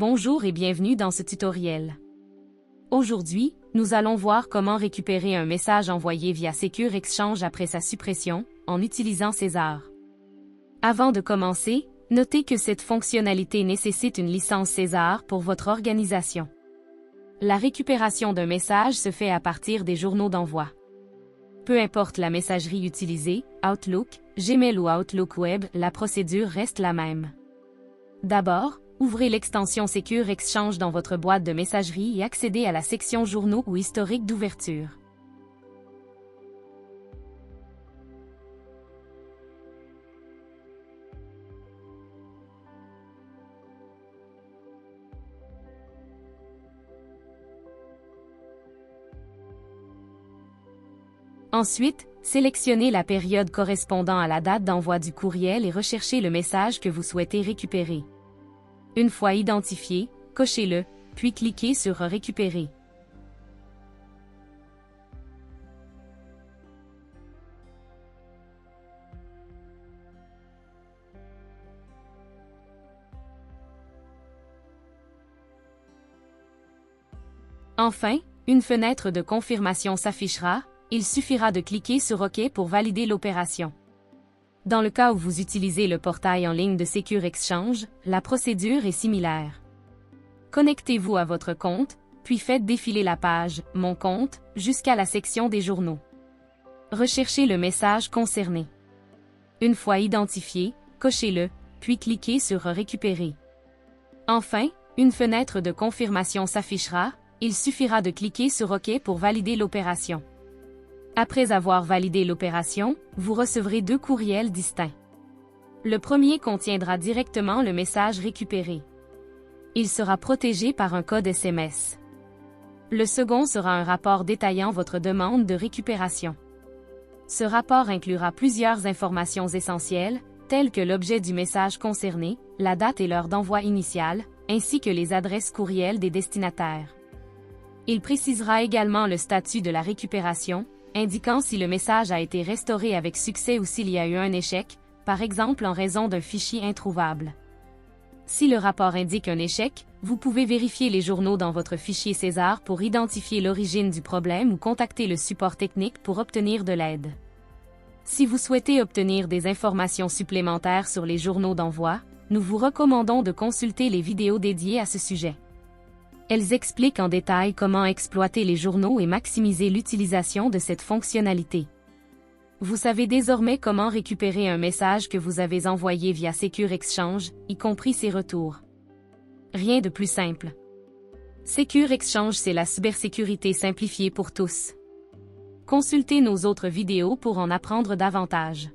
Bonjour et bienvenue dans ce tutoriel. Aujourd'hui, nous allons voir comment récupérer un message envoyé via Secure Exchange après sa suppression, en utilisant César. Avant de commencer, notez que cette fonctionnalité nécessite une licence César pour votre organisation. La récupération d'un message se fait à partir des journaux d'envoi. Peu importe la messagerie utilisée, Outlook, Gmail ou Outlook Web, la procédure reste la même. D'abord, ouvrez l'extension Secure Exchange dans votre boîte de messagerie et accédez à la section Journaux ou historique d'ouverture. Ensuite, sélectionnez la période correspondant à la date d'envoi du courriel et recherchez le message que vous souhaitez récupérer. Une fois identifié, cochez-le, puis cliquez sur « Récupérer ». Enfin, une fenêtre de confirmation s'affichera, il suffira de cliquer sur OK pour valider l'opération. Dans le cas où vous utilisez le portail en ligne de Secure Exchange, la procédure est similaire. Connectez-vous à votre compte, puis faites défiler la page « Mon compte » jusqu'à la section des journaux. Recherchez le message concerné. Une fois identifié, cochez-le, puis cliquez sur « Récupérer ». Enfin, une fenêtre de confirmation s'affichera, il suffira de cliquer sur OK pour valider l'opération. Après avoir validé l'opération, vous recevrez deux courriels distincts. Le premier contiendra directement le message récupéré. Il sera protégé par un code SMS. Le second sera un rapport détaillant votre demande de récupération. Ce rapport inclura plusieurs informations essentielles, telles que l'objet du message concerné, la date et l'heure d'envoi initiale, ainsi que les adresses courriel des destinataires. Il précisera également le statut de la récupération, indiquant si le message a été restauré avec succès ou s'il y a eu un échec, par exemple en raison d'un fichier introuvable. Si le rapport indique un échec, vous pouvez vérifier les journaux dans votre fichier César pour identifier l'origine du problème ou contacter le support technique pour obtenir de l'aide. Si vous souhaitez obtenir des informations supplémentaires sur les journaux d'envoi, nous vous recommandons de consulter les vidéos dédiées à ce sujet. Elles expliquent en détail comment exploiter les journaux et maximiser l'utilisation de cette fonctionnalité. Vous savez désormais comment récupérer un message que vous avez envoyé via Secure Exchange, y compris ses retours. Rien de plus simple. Secure Exchange, c'est la cybersécurité simplifiée pour tous. Consultez nos autres vidéos pour en apprendre davantage.